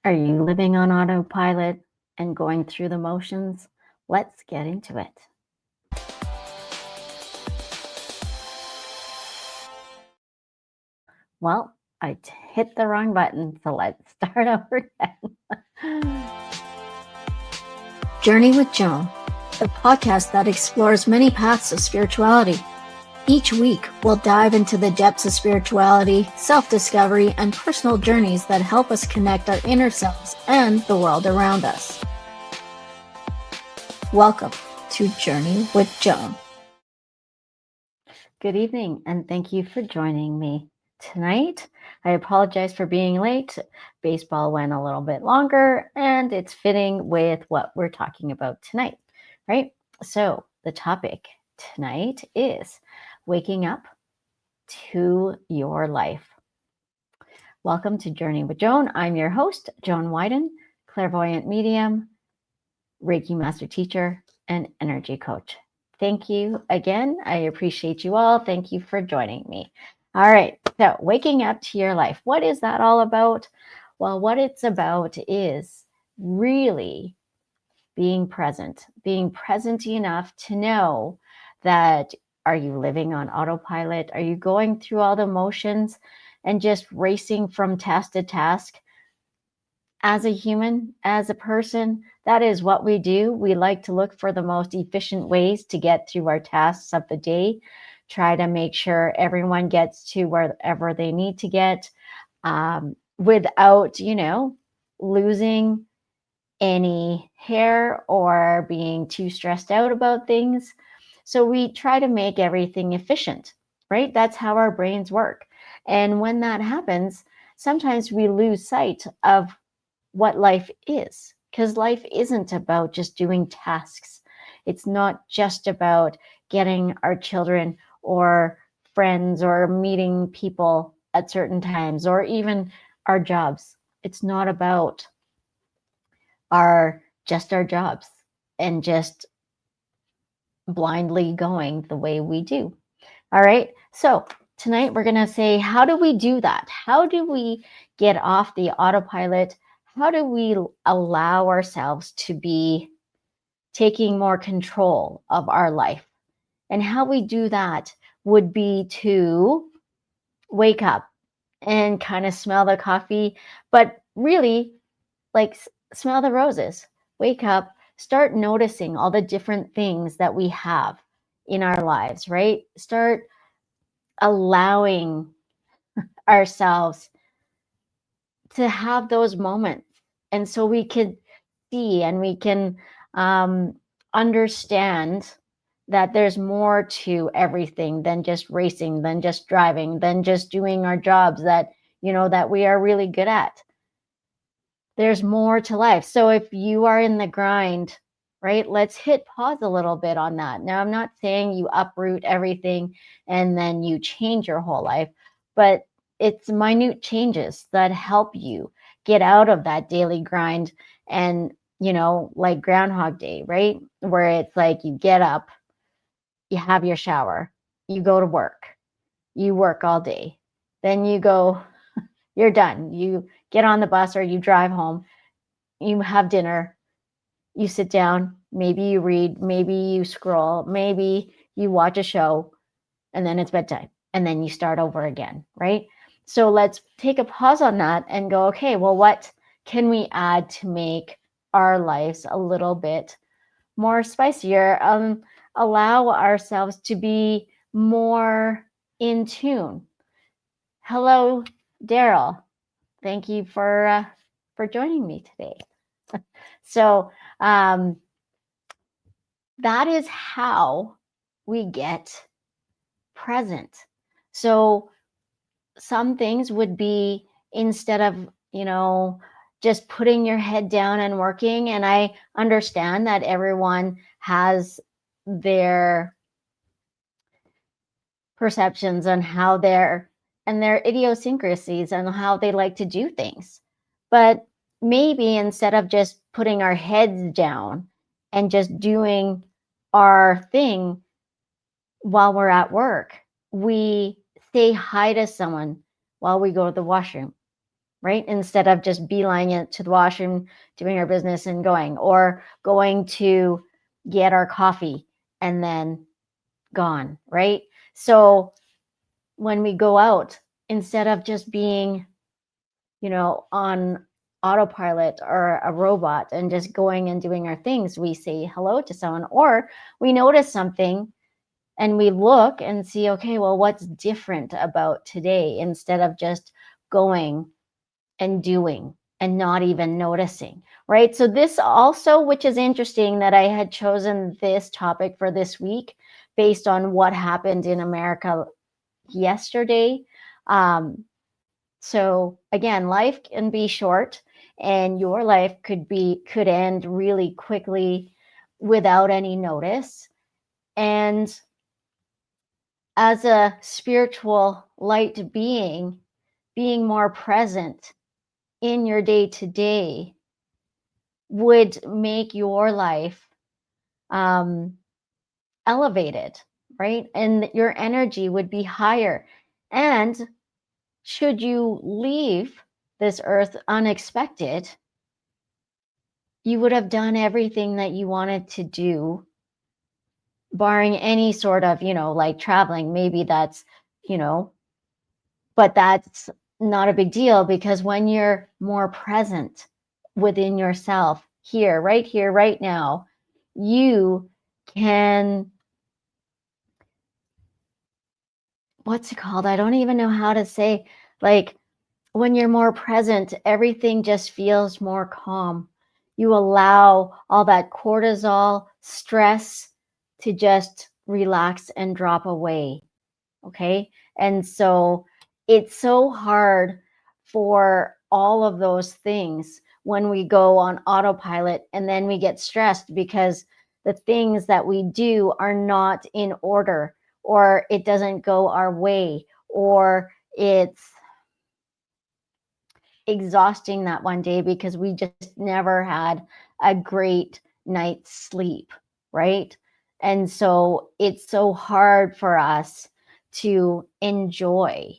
Are you living on autopilot and going through the motions? Let's get into it. Well, hit the wrong button, so let's start over again. Journey with Joan, the podcast that explores many paths of spirituality. Each week, we'll dive into the depths of spirituality, self-discovery, and personal journeys that help us connect our inner selves and the world around us. Welcome to Journey with Joan. Good evening, and thank you for joining me tonight. I apologize for being late. Baseball went a little bit longer, and it's fitting with what we're talking about tonight, right? So the topic tonight is waking up to your life. Welcome to Journey with Joan. I'm your host, Joan Wyden, clairvoyant medium, Reiki master teacher, and energy coach. Thank you again. I appreciate you all. Thank you for joining me. All right. So waking up to your life. What is that all about? Well, what it's about is really being present enough to know that are you living on autopilot? Are you going through all the motions and just racing from task to task? As a human, as a person, that is what we do. We like to look for the most efficient ways to get through our tasks of the day, try to make sure everyone gets to wherever they need to get without, losing any hair or being too stressed out about things. So we try to make everything efficient, right? That's how our brains work. And when that happens, sometimes we lose sight of what life is, because life isn't about just doing tasks. It's not just about getting our children or friends or meeting people at certain times or even our jobs. It's not about our jobs and just blindly going the way we do. All right. So tonight we're going to say, how do we do that? How do we get off the autopilot? How do we allow ourselves to be taking more control of our life? And how we do that would be to wake up and kind of smell the coffee, but really like smell the roses. Wake up, start noticing all the different things that we have in our lives, right? Start allowing ourselves to have those moments. And so we could see and we can understand that there's more to everything than just racing, than just driving, than just doing our jobs that, that we are really good at. There's more to life. So if you are in the grind, right, let's hit pause a little bit on that. Now, I'm not saying you uproot everything and then you change your whole life, but it's minute changes that help you get out of that daily grind and, like Groundhog Day, right? Where it's like you get up, you have your shower, you go to work, you work all day, then you go, you're done. You get on the bus or you drive home, you have dinner, you sit down, maybe you read, maybe you scroll, maybe you watch a show, and then it's bedtime, and then you start over again, right? So let's take a pause on that and go, okay, well, what can we add to make our lives a little bit more spicier? Allow ourselves to be more in tune. Hello, Daryl. Thank you for joining me today. So that is how we get present. So some things would be, instead of, just putting your head down and working. And I understand that everyone has their perceptions on how and their idiosyncrasies and how they like to do things. But maybe instead of just putting our heads down and just doing our thing while we're at work, we say hi to someone while we go to the washroom. right? Instead of just beelining it to the washroom, doing our business and going, or going to get our coffee and then gone, right? So when we go out, instead of just being, on autopilot or a robot and just going and doing our things, we say hello to someone, or we notice something and we look and see, okay, well, what's different about today, instead of just going and doing and not even noticing, right? So this also, which is interesting that I had chosen this topic for this week based on what happened in America yesterday. So again, life can be short, and your life could end really quickly without any notice. And as a spiritual light being more present in your day to day would make your life elevated, right? And your energy would be higher. And should you leave this earth unexpected, you would have done everything that you wanted to do, barring any sort of, like traveling. Maybe that's, but that's not a big deal, because when you're more present within yourself, here, right now, you can, what's it called? I don't even know how to say, like, when you're more present, everything just feels more calm. You allow all that cortisol, stress to just relax and drop away. Okay. And so it's so hard for all of those things when we go on autopilot, and then we get stressed because the things that we do are not in order, or it doesn't go our way, or it's exhausting that one day because we just never had a great night's sleep, right? And so it's so hard for us to enjoy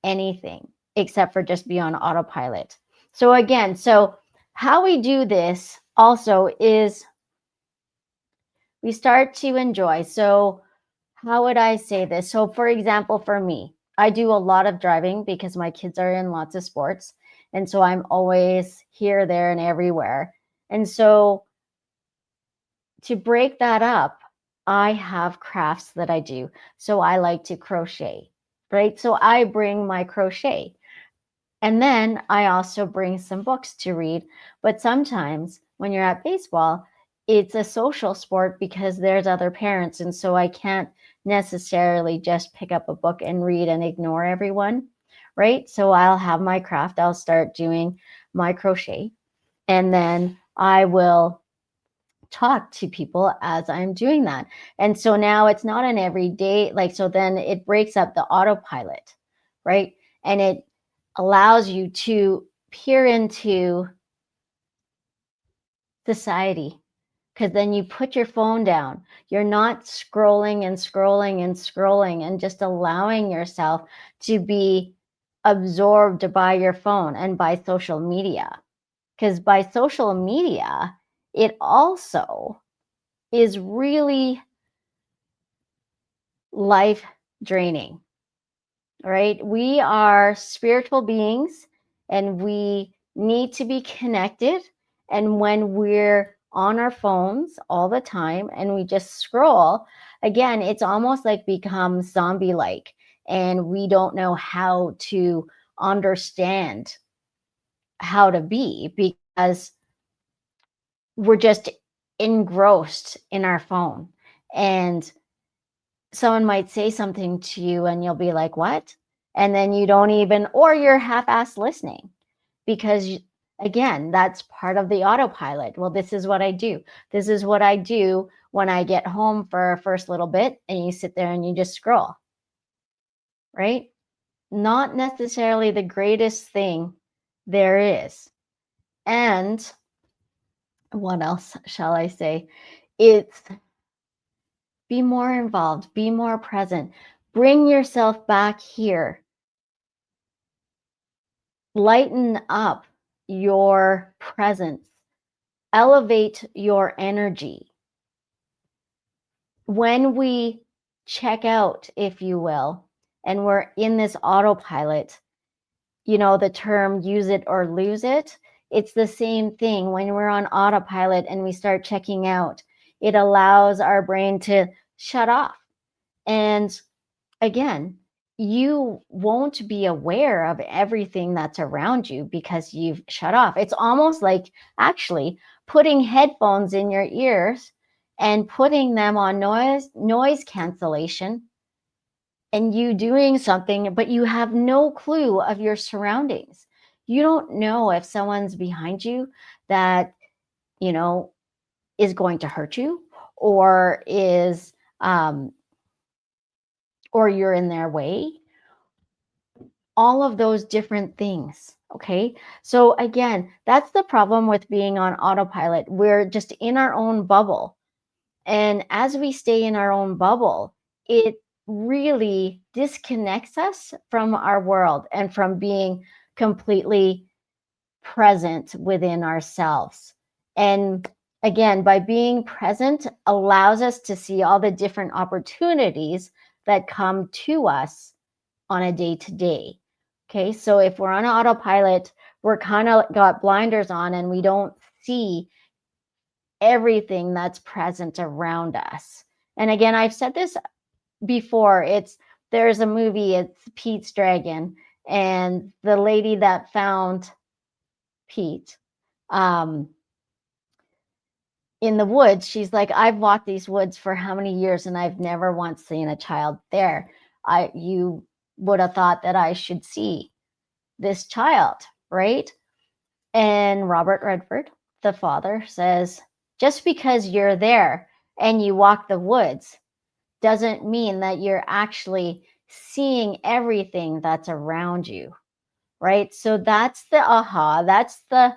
anything except for just be on autopilot. So again, how we do this also is we start to enjoy. So how would I say this? So for example, for me, I do a lot of driving because my kids are in lots of sports. And so I'm always here, there, and everywhere. And so to break that up, I have crafts that I do. So I like to crochet, right? So I bring my crochet. And then I also bring some books to read. But sometimes when you're at baseball, it's a social sport because there's other parents. And so I can't necessarily just pick up a book and read and ignore everyone, right? So I'll have my craft. I'll start doing my crochet. And then I will talk to people as I'm doing that. And so now it's not an everyday, like, so then it breaks up the autopilot, right? And it allows you to peer into society, because then you put your phone down. You're not scrolling and scrolling and scrolling and just allowing yourself to be absorbed by your phone and by social media. Because by social media, it also is really life draining, right? We are spiritual beings and we need to be connected. And when we're on our phones all the time and we just scroll, again, it's almost like become zombie like, and we don't know how to understand how to be, because we're just engrossed in our phone. And someone might say something to you and you'll be like, what? And then you don't even, or you're half-assed listening, because again, that's part of the autopilot. Well, this is what I do. This is what I do when I get home for a first little bit, and you sit there and you just scroll, right? Not necessarily the greatest thing there is. And what else shall I say? It's be more involved, be more present, bring yourself back here lighten up your presence, elevate your energy. When we check out, if you will, and we're in this autopilot, you know, the term use it or lose it, it's the same thing. When we're on autopilot and we start checking out, it allows our brain to shut off. And again, you won't be aware of everything that's around you because you've shut off. It's almost like actually putting headphones in your ears and putting them on noise cancellation, and you doing something, but you have no clue of your surroundings. You don't know if someone's behind you that, you know, is going to hurt you, or is or you're in their way. All of those different things. Okay. So again, that's the problem with being on autopilot. We're just in our own bubble. And as we stay in our own bubble, it really disconnects us from our world and from being completely present within ourselves. And again, by being present allows us to see all the different opportunities that come to us on a day to day. Okay, so if we're on autopilot, we're kind of got blinders on and we don't see everything that's present around us. And again, I've said this before. There's a movie, it's Pete's Dragon, and the lady that found Pete in the woods, she's like, I've walked these woods for how many years and I've never once seen a child there. You would have thought that I should see this child, right? And Robert Redford, the father, says, just because you're there and you walk the woods doesn't mean that you're actually seeing everything that's around you, right? So that's the aha, that's the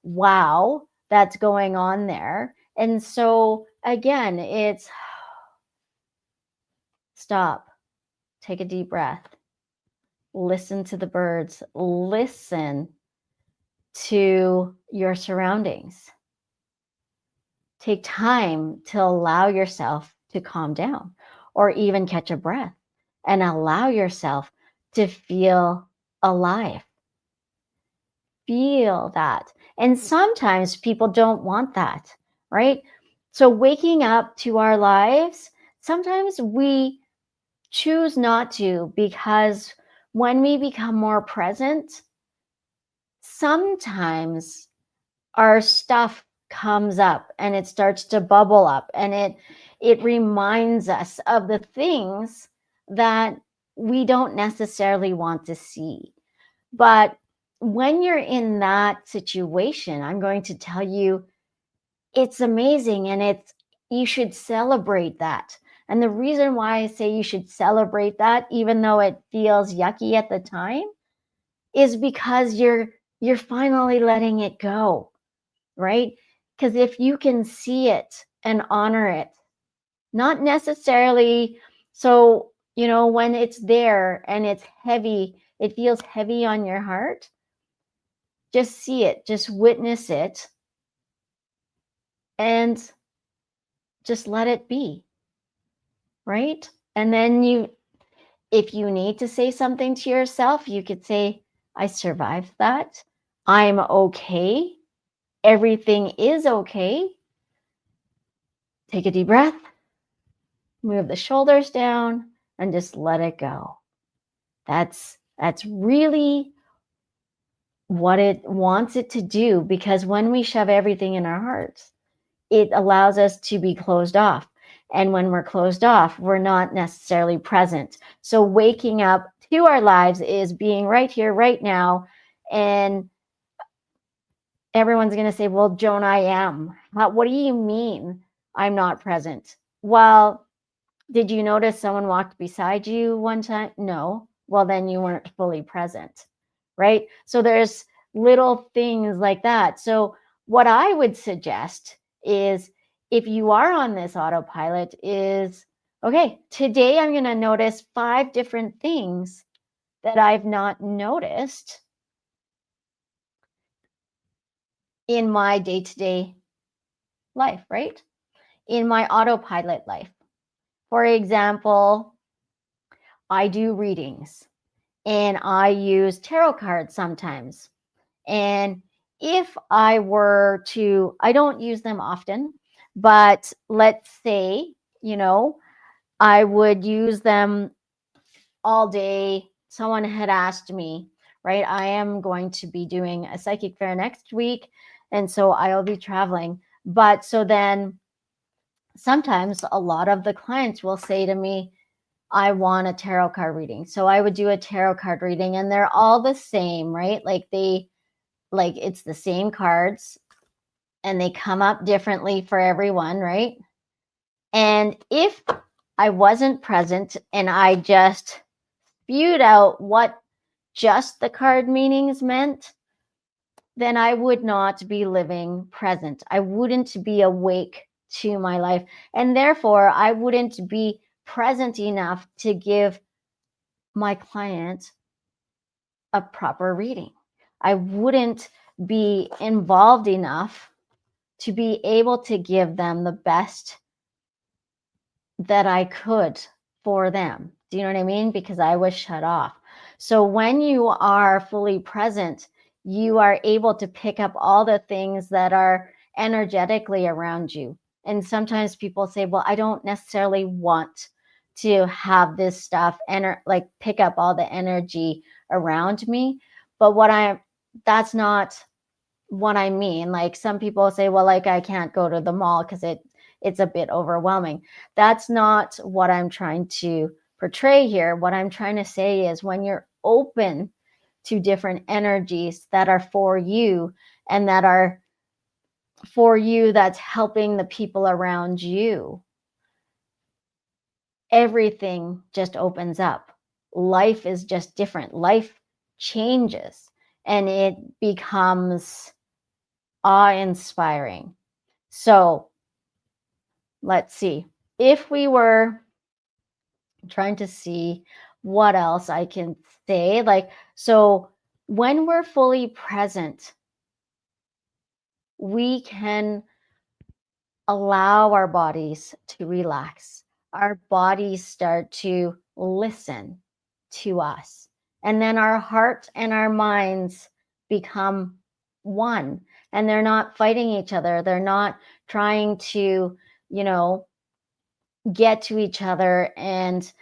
wow that's going on there. And so again, it's stop, take a deep breath, listen to the birds, listen to your surroundings. Take time to allow yourself to calm down or even catch a breath and allow yourself to feel alive. Feel that. And sometimes people don't want that, right? So waking up to our lives, sometimes we choose not to, because when we become more present, sometimes our stuff comes up and it starts to bubble up, and it reminds us of the things that we don't necessarily want to see. But when you're in that situation, I'm going to tell you, it's amazing, and you should celebrate that. And the reason why I say you should celebrate that, even though it feels yucky at the time, is because you're finally letting it go, right? Because if you can see it and honor it, not necessarily, so, you know, when it's there and it's heavy, it feels heavy on your heart, just see it, just witness it, and just let it be, right? And then if you need to say something to yourself, you could say, I survived that. I'm okay. Everything is okay. Take a deep breath, move the shoulders down, and just let it go. That's really what it wants it to do, because when we shove everything in our hearts, it allows us to be closed off. And when we're closed off, we're not necessarily present. So waking up to our lives is being right here, right now. And everyone's going to say, well, Joan, I am. What do you mean I'm not present? Well, did you notice someone walked beside you one time? No. Well, then you weren't fully present, right? So there's little things like that. So what I would suggest is, if you are on this autopilot, is, okay, today I'm going to notice 5 different things that I've not noticed in my day-to-day life, right? In my autopilot life. For example, I do readings and I use tarot cards sometimes. And if I were to, I don't use them often, but let's say, I would use them all day. Someone had asked me, right? I am going to be doing a psychic fair next week. And so I'll be traveling. But so then sometimes a lot of the clients will say to me, I want a tarot card reading. So I would do a tarot card reading and they're all the same, right? Like it's the same cards and they come up differently for everyone, right? And if I wasn't present and I just spewed out what just the card meanings meant, then I would not be living present. I wouldn't be awake to my life. And therefore, I wouldn't be present enough to give my client a proper reading. I wouldn't be involved enough to be able to give them the best that I could for them. Do you know what I mean? Because I was shut off. So when you are fully present, you are able to pick up all the things that are energetically around you. And sometimes people say, well, I don't necessarily want to have this stuff and like pick up all the energy around me. But that's not what I mean. Like some people say, well, like I can't go to the mall because it's a bit overwhelming. That's not what I'm trying to portray here. What I'm trying to say is when you're open to different energies that are for you and that are for you, that's helping the people around you, everything just opens up. Life is just different. Life changes and it becomes awe-inspiring. So let's see. If we were trying to see what else I can say, like, so when we're fully present, we can allow our bodies to relax. Our bodies start to listen to us. And then our heart and our minds become one. And they're not fighting each other. They're not trying to, get to each other and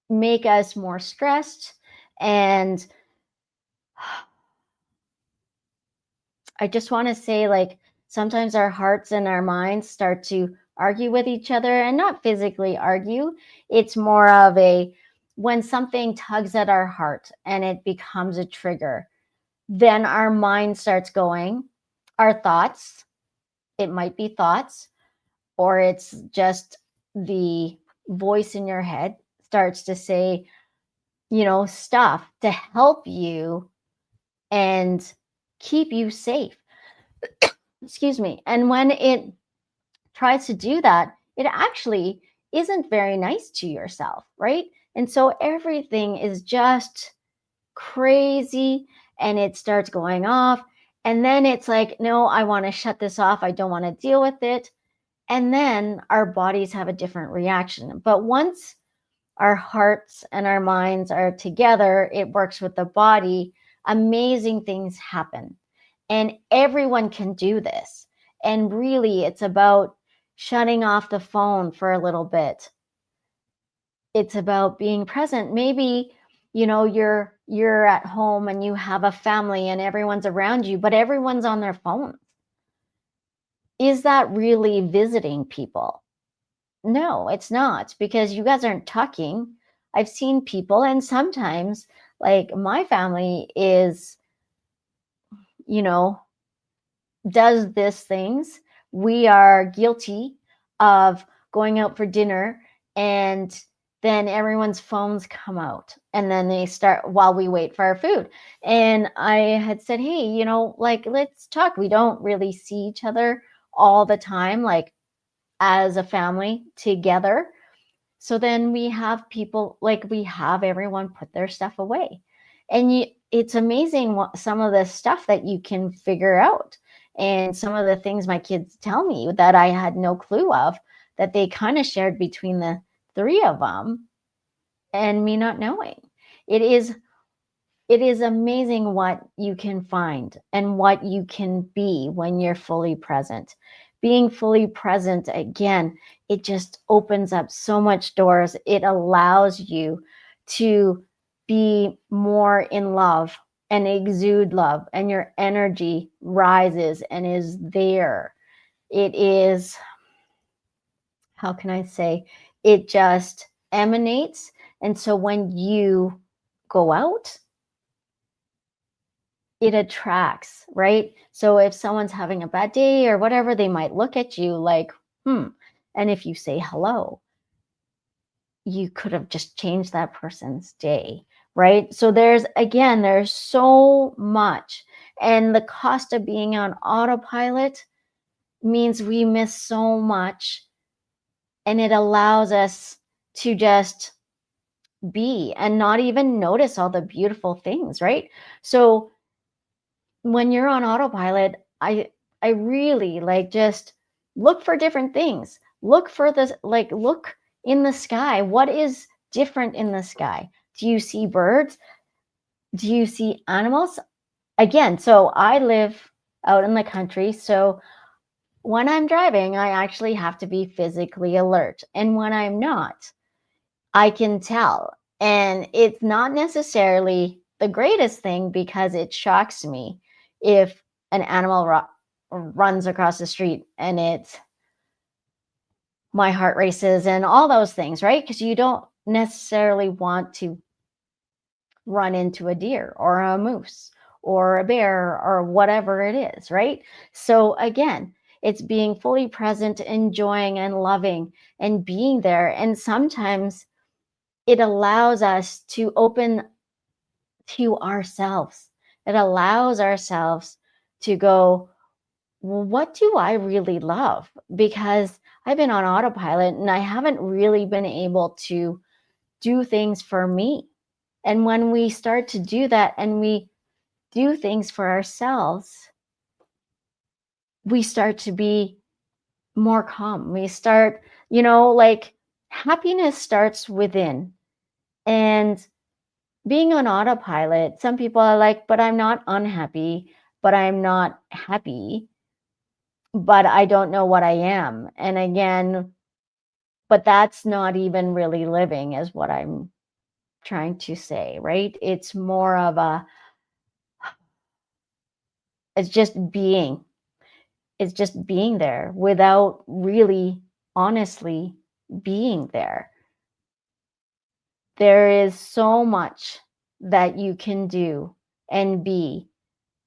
make us more stressed. And I just want to say, like, sometimes our hearts and our minds start to argue with each other and not physically argue. It's more of when something tugs at our heart and it becomes a trigger, then our mind starts going, our thoughts, it might be thoughts, or it's just the voice in your head starts to say, stuff to help you and keep you safe. Excuse me. And when it tries to do that, it actually isn't very nice to yourself, right? And so everything is just crazy and it starts going off. And then it's like, no, I want to shut this off. I don't want to deal with it. And then our bodies have a different reaction. But once our hearts and our minds are together, it works with the body, amazing things happen. And everyone can do this. And really, it's about shutting off the phone for a little bit. It's about being present. Maybe, you're at home and you have a family and everyone's around you, but everyone's on their phones. Is that really visiting people? No, it's not, because you guys aren't talking. I've seen people, and sometimes, like, my family is, you know, does this things. We are guilty of going out for dinner and then everyone's phones come out and then they start while we wait for our food. And I had said, hey, like, let's talk. We don't really see each other all the time, like as a family together. So then we have people, like, we have everyone put their stuff away. And it's amazing what some of the stuff that you can figure out, and some of the things my kids tell me that I had no clue of, that they kind of shared between the three of them and me not knowing. It is amazing what you can find and what you can be when you're fully present. Being fully present, again, it just opens up so much doors. It allows you to be more in love and exude love, and your energy rises and is there. It is, how can I say, it just emanates. And so when you go out, it attracts, right? So if someone's having a bad day or whatever, they might look at you like, hmm. And if you say hello, you could have just changed that person's day, right? So there's so much. And the cost of being on autopilot means we miss so much. And it allows us to just be and not even notice all the beautiful things, right? So when you're on autopilot, I really like just look for different things. Look for this, like look in the sky. What is different in the sky? Do you see birds? Do you see animals? Again, so I live out in the country, so when I'm driving, I actually have to be physically alert. And when I'm not, I can tell. And it's not necessarily the greatest thing, because it shocks me if an animal runs across the street and my heart races and all those things, right? Because you don't necessarily want to run into a deer or a moose or a bear or whatever it is, right? So again, it's being fully present, enjoying and loving and being there. And sometimes it allows us to open to ourselves. It allows ourselves to go, well, what do I really love? Because I've been on autopilot and I haven't really been able to do things for me. And when we start to do that and we do things for ourselves, we start to be more calm. We start, like happiness starts within. And being on autopilot, some people are like, but I'm not unhappy, but I'm not happy, but I don't know what I am. And again, but that's not even really living, is what I'm trying to say, right? It's more of it's just being. It's just being there without really honestly being there. There is so much that you can do and be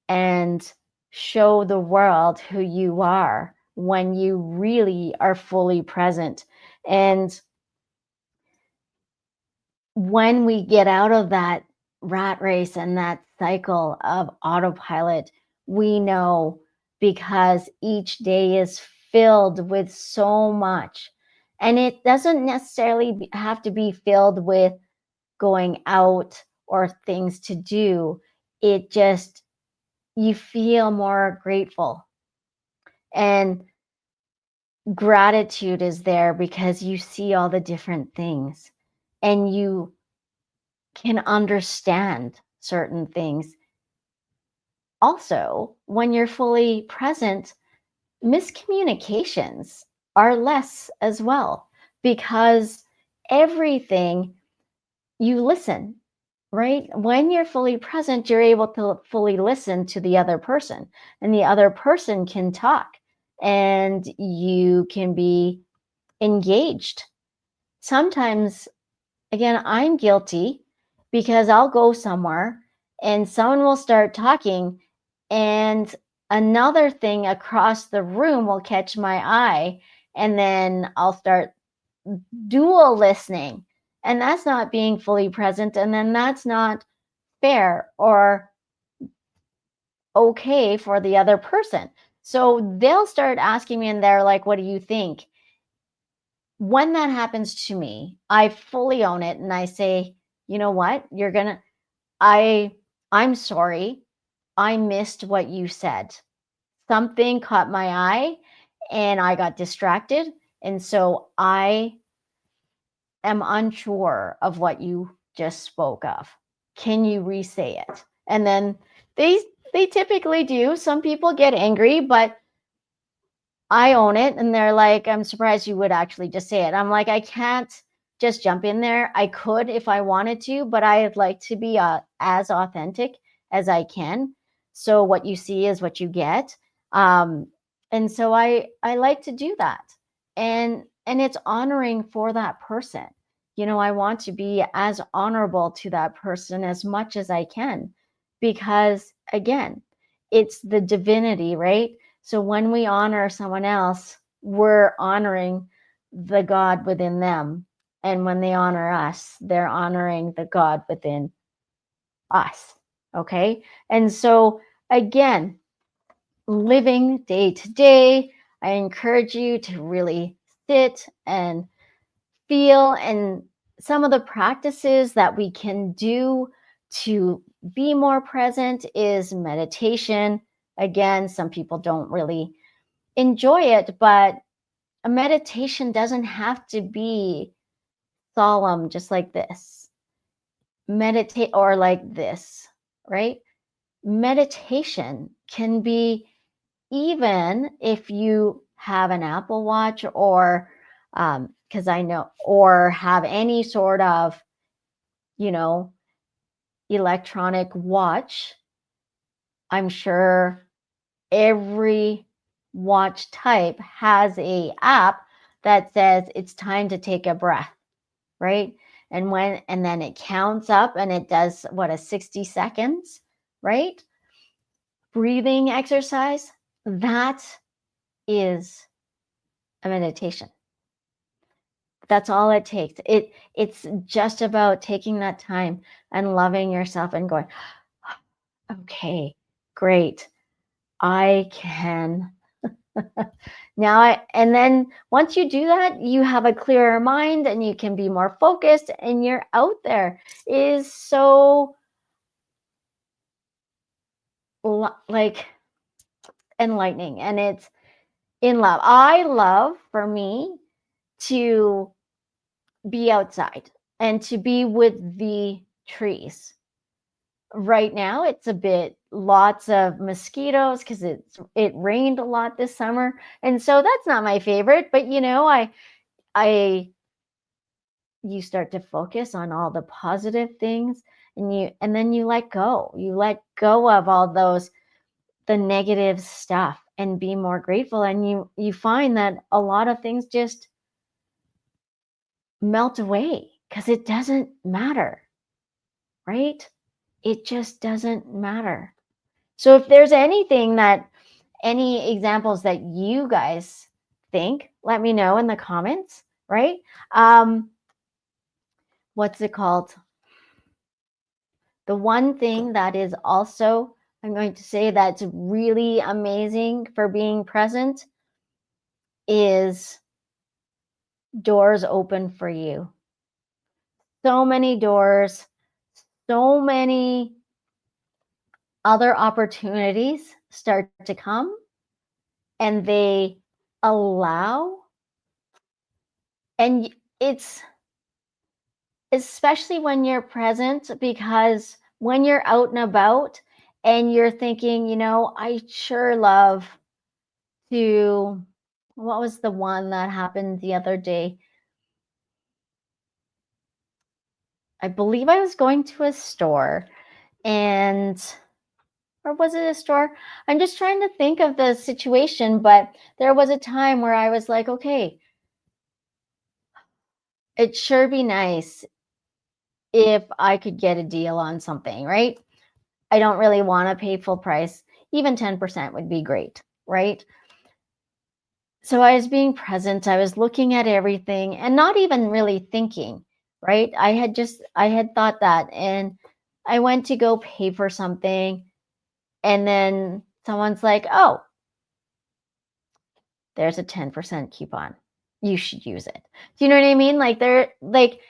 and show the world who you are when you really are fully present. And when we get out of that rat race and that cycle of autopilot, we know, because each day is filled with so much. And it doesn't necessarily have to be filled with going out or things to do. It just, you feel more grateful. And gratitude is there because you see all the different things and you can understand certain things. Also, when you're fully present, miscommunications are less as well, because everything, you listen, right? When you're fully present, you're able to fully listen to the other person, and the other person can talk and you can be engaged. Sometimes, again, I'm guilty, because I'll go somewhere and someone will start talking and another thing across the room will catch my eye, and then I'll start dual listening. And that's not being fully present. And then that's not fair or okay for the other person. So they'll start asking me and they're like, what do you think? When that happens to me, I fully own it and I say, you know what? I I'm sorry. I missed what you said. Something caught my eye and I got distracted. And so I am unsure of what you just spoke of. Can you re-say it? And then they they typically do. Some people get angry, but I own it. And they're like, I'm surprised you would actually just say it. I'm like, I can't just jump in there. I could if I wanted to, but I'd like to be as authentic as I can. So what you see is what you get. Um, and so I like to do that. And it's honoring for that person. I want to be as honorable to that person as much as I can, because again, it's the divinity, right? So when we honor someone else, we're honoring the God within them. And when they honor us, they're honoring the God within us. Okay. And so, again, living day to day, I encourage you to really sit and feel. And some of the practices that we can do to be more present is meditation. Again, some people don't really enjoy it, but a meditation doesn't have to be solemn, just like this. Meditate or like this, right? Meditation can be, even if you have an Apple Watch or because I know, or have any sort of, electronic watch. I'm sure every watch type has a app that says it's time to take a breath, right? And then it counts up and it does a 60 seconds, right? Breathing exercise. That is a meditation. That's all it takes. It's just about taking that time and loving yourself and going, okay, great. I can and then once you do that, you have a clearer mind and you can be more focused and you're out there. It is so like enlightening, and it's in love. I love, for me, to be outside and to be with the trees. Right now it's a bit lots of mosquitoes because it rained a lot this summer, and so that's not my favorite. But I you start to focus on all the positive things, and then you let go of all the negative stuff and be more grateful, and you find that a lot of things just melt away because it doesn't matter, right? It just doesn't matter. So if there's any examples that you guys think, let me know in the comments, right? What's it called? The one thing that is also, I'm going to say, that's really amazing for being present is doors open for you. So many doors, so many other opportunities start to come, and they allow, and it's especially when you're present, because when you're out and about and you're thinking, I sure love to, what was the one that happened the other day? I believe I was going to a store, or was it a store? I'm just trying to think of the situation, but there was a time where I was like, okay, it'd sure be nice if I could get a deal on something, right? I don't really want to pay full price. Even 10% would be great, right? So I was being present. I was looking at everything and not even really thinking, right? I had thought that, and I went to go pay for something, and then someone's like, oh, there's a 10% coupon. You should use it. Do you know what I mean? Like, they're like,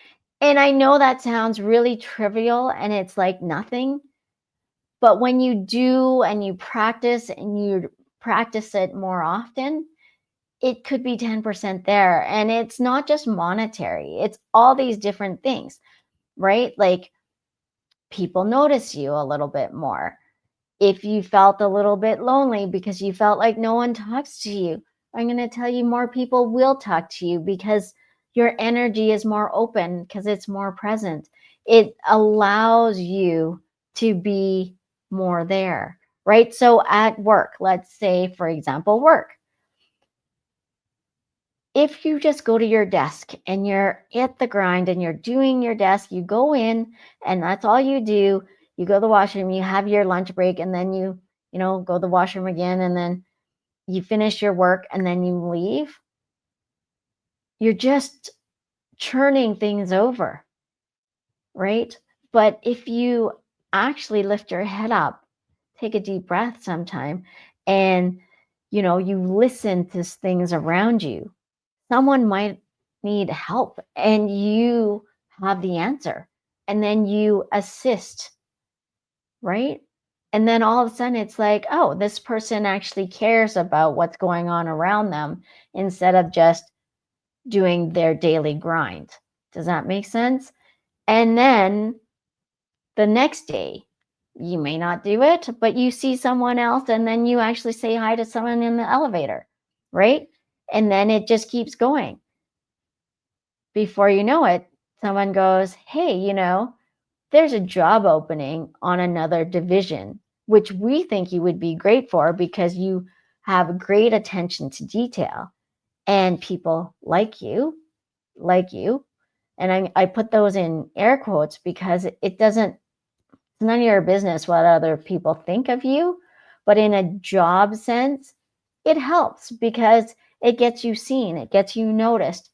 and I know that sounds really trivial and it's like nothing, But when you do and you practice it more often, it could be 10% there. And it's not just monetary, it's all these different things, right? Like people notice you a little bit more. If you felt a little bit lonely because you felt like no one talks to you, I'm going to tell you more people will talk to you because your energy is more open, because it's more present. It allows you to be more there, right? So at work, let's say, for example, work. If you just go to your desk and you're at the grind and you're doing your desk, you go in and that's all you do. You go to the washroom, you have your lunch break, and then you go to the washroom again, and then you finish your work and then you leave. You're just churning things over, right? But if you actually lift your head up, take a deep breath sometime, and you listen to things around you, someone might need help and you have the answer, and then you assist, right? And then all of a sudden it's like, oh, this person actually cares about what's going on around them instead of just doing their daily grind. Does that make sense? And then the next day, you may not do it, but you see someone else and then you actually say hi to someone in the elevator, right? And then it just keeps going. Before you know it, someone goes, hey, there's a job opening on another division, which we think you would be great for because you have great attention to detail and people like you. And I put those in air quotes because it's none of your business what other people think of you. But in a job sense, it helps because it gets you seen, it gets you noticed.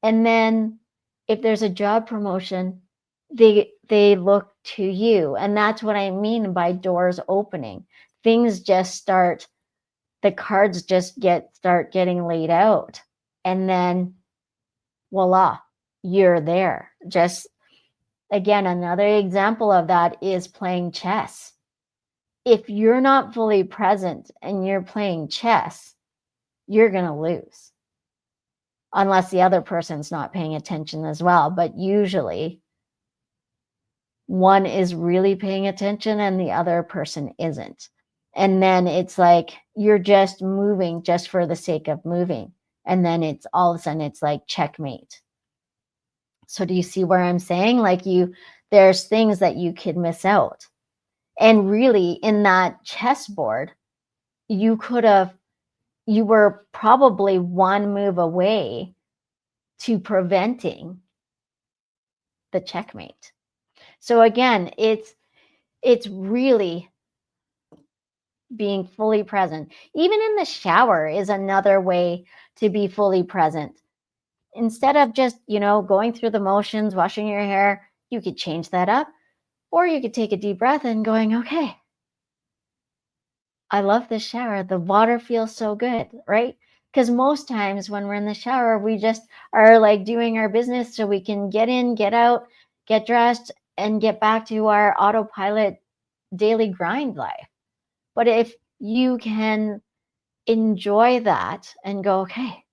And then if there's a job promotion, they look to you. And that's what I mean by doors opening. Things just start, the cards just start getting laid out. And then voila, you're there. Just again, another example of that is playing chess. If you're not fully present and you're playing chess, you're going to lose. Unless the other person's not paying attention as well. But usually one is really paying attention and the other person isn't. And then it's like you're just moving just for the sake of moving. And then it's all of a sudden it's like checkmate. So do you see where I'm saying? Like there's things that you could miss out. And really in that chessboard, you were probably one move away to preventing the checkmate. So again, it's really being fully present. Even in the shower is another way to be fully present. Instead of just, going through the motions, washing your hair, you could change that up. Or you could take a deep breath and going, okay, I love this shower. The water feels so good, right? Because most times when we're in the shower, we just are like doing our business so we can get in, get out, get dressed, and get back to our autopilot daily grind life. But if you can enjoy that and go, okay,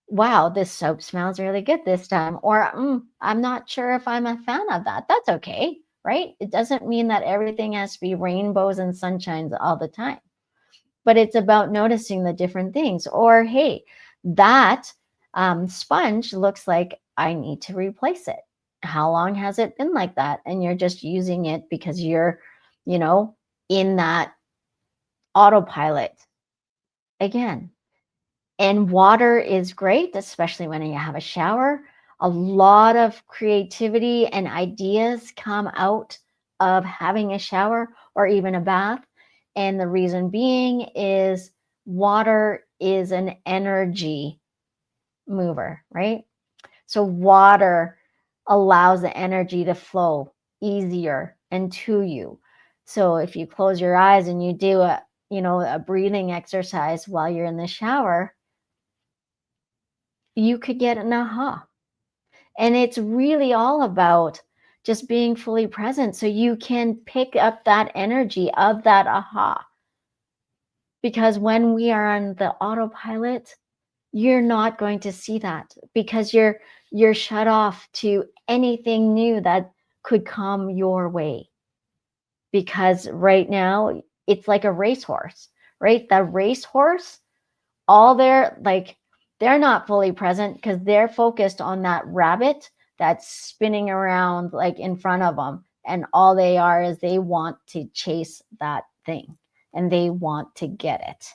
wow, this soap smells really good this time. Or I'm not sure if I'm a fan of that. That's okay, right? It doesn't mean that everything has to be rainbows and sunshines all the time. But it's about noticing the different things. Or, hey, that sponge looks like I need to replace it. How long has it been like that? And you're just using it because you're, in that autopilot again. And water is great, especially when you have a shower. A lot of creativity and ideas come out of having a shower or even a bath. And the reason being is water is an energy mover, right? So water allows the energy to flow easier and to you. So if you close your eyes and you do a breathing exercise while you're in the shower, you could get an aha. And it's really all about just being fully present so you can pick up that energy of that aha. Because when we are on the autopilot, you're not going to see that because you're shut off to anything new that could come your way. Because right now it's like a racehorse, right? The racehorse, all they're not fully present because they're focused on that rabbit that's spinning around like in front of them, and all they are is they want to chase that thing and they want to get it.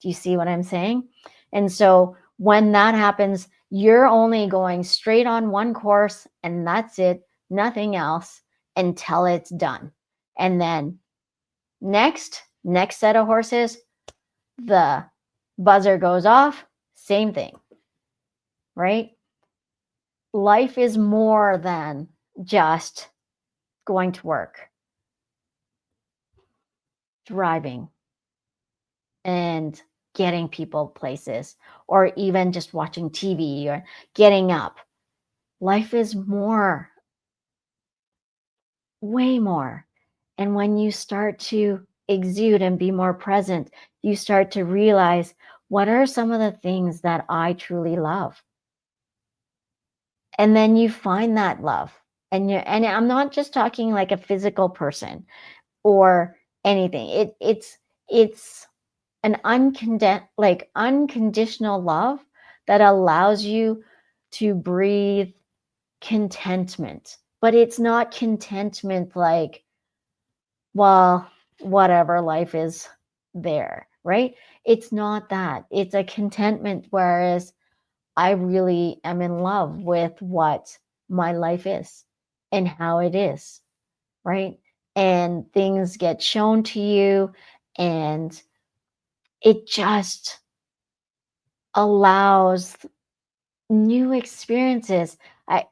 Do you see what I'm saying? And so when that happens, you're only going straight on one course and that's it, nothing else until it's done. And then next set of horses, the buzzer goes off, same thing, right? Life is more than just going to work, driving, and getting people places, or even just watching TV or getting up. Life is more, way more. And when you start to exude and be more present, you start to realize, what are some of the things that I truly love? And then you find that love. And I'm not just talking like a physical person or anything. It's an unconditional love that allows you to breathe contentment. But it's not contentment like, well, whatever, life is there, right? It's not that. It's a contentment, whereas I really am in love with what my life is and how it is, right? And things get shown to you, and it just allows new experiences. I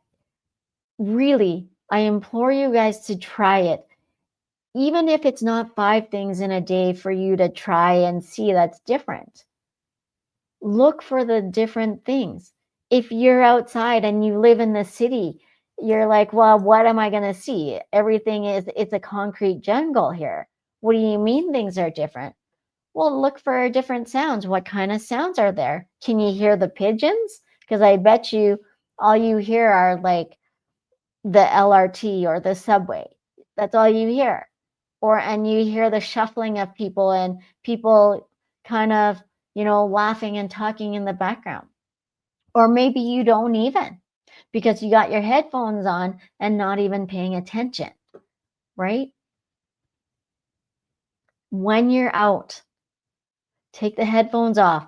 implore you guys to try it. Even if it's not 5 things in a day for you to try and see that's different. Look for the different things. If you're outside and you live in the city, you're like, well, what am I going to see? It's a concrete jungle here. What do you mean things are different? Well, look for different sounds. What kind of sounds are there? Can you hear the pigeons? Because I bet you all you hear are like the LRT or the subway. That's all you hear. And you hear the shuffling of people and people kind of, laughing and talking in the background. Or maybe you don't even, because you got your headphones on and not even paying attention, right? When you're out, take the headphones off.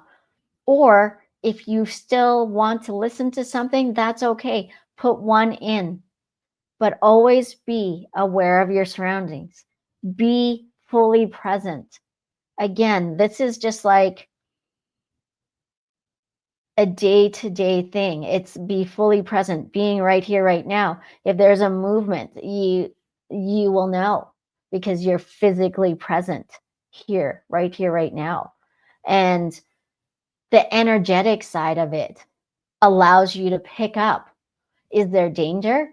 Or if you still want to listen to something, that's okay. Put one in, but always be aware of your surroundings. Be fully present. Again, this is just like a day-to-day thing. It's be fully present, being right here, right now. If there's a movement, you will know because you're physically present here, right now. And the energetic side of it allows you to pick up. Is there danger?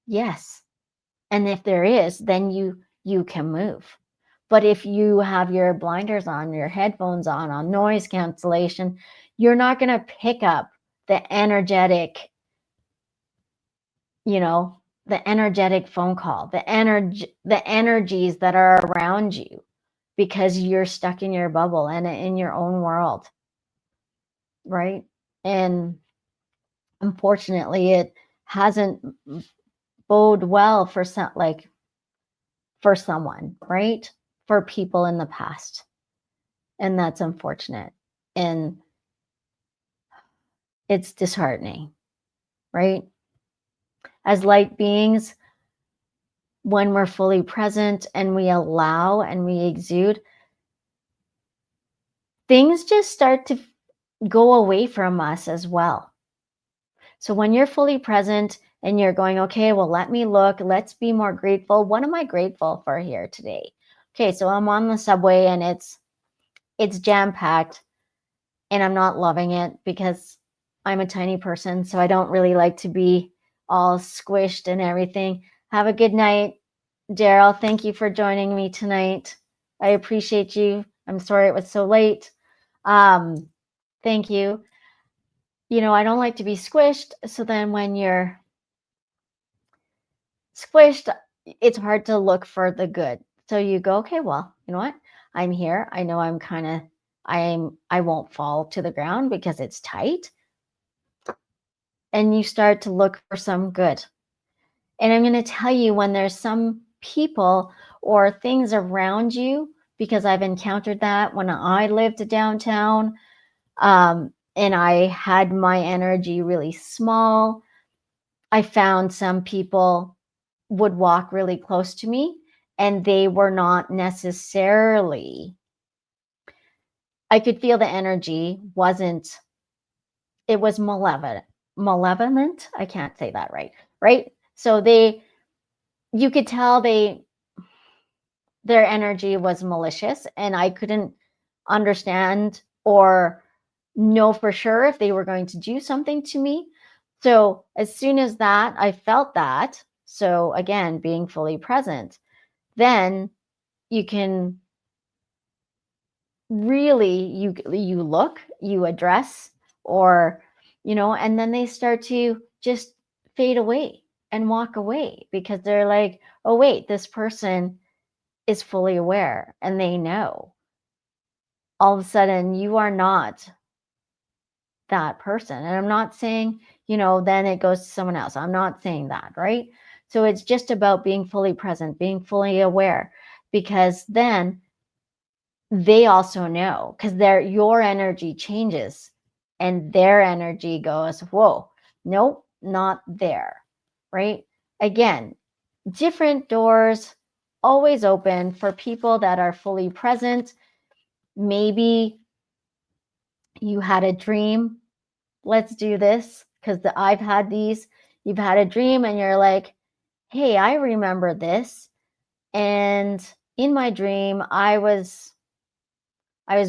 Yes. And if there is, then you can move. But if you have your blinders on, your headphones on noise cancellation, you're not going to pick up the energetic, the energetic phone call, the energies that are around you, because you're stuck in your bubble and in your own world, right? And unfortunately, it hasn't bode well for someone, right? For people in the past. And that's unfortunate. And it's disheartening, right? As light beings, when we're fully present and we allow and we exude, things just start to go away from us as well. So when you're fully present and you're going, okay, well, let me look, let's be more grateful. What am I grateful for here today? Okay, so I'm on the subway and it's jam-packed and I'm not loving it because I'm a tiny person, so I don't really like to be all squished and everything. Have a good night, Daryl. Thank you for joining me tonight. I appreciate you. I'm sorry it was so late. Thank you. I don't like to be squished. So then when you're squished, it's hard to look for the good. So you go, okay, well, you know what? I'm here. I know I won't fall to the ground because it's tight. And you start to look for some good. And I'm going to tell you, when there's some people or things around you, because I've encountered that when I lived downtown, and I had my energy really small. I found some people would walk really close to me, and they were not necessarily, I could feel the energy it was malevolent. I can't say that right? So you could tell their energy was malicious, and I couldn't understand or know for sure if they were going to do something to me. So as soon as I felt that, so again, being fully present, then you can really, you look, you address, or, and then they start to just fade away and walk away, because they're like, oh, wait, this person is fully aware and they know. All of a sudden, you are not that person. And I'm not saying, then it goes to someone else. I'm not saying that, right? So it's just about being fully present, being fully aware, because then they also know, because your energy changes and their energy goes, whoa, nope, not there, right? Again, different doors always open for people that are fully present. Maybe you had a dream. Let's do this, because I've had these. You've had a dream and you're like, hey, I remember this. And in my dream, I was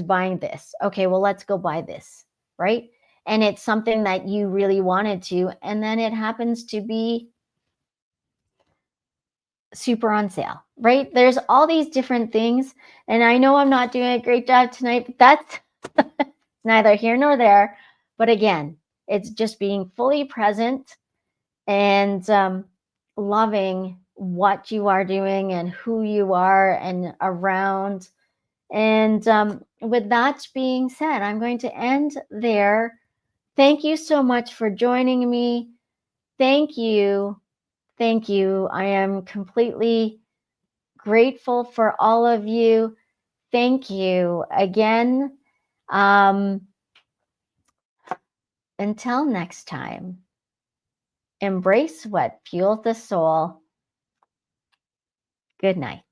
buying this. Okay, well, let's go buy this, right? And it's something that you really wanted to, and then it happens to be super on sale, right? There's all these different things. And I know I'm not doing a great job tonight, but that's neither here nor there. But again, it's just being fully present and loving what you are doing and who you are and around. And with that being said, I'm going to end there. Thank you so much for joining me. Thank you. Thank you. I am completely grateful for all of you. Thank you again. Until next time, embrace what fuels the soul. Good night.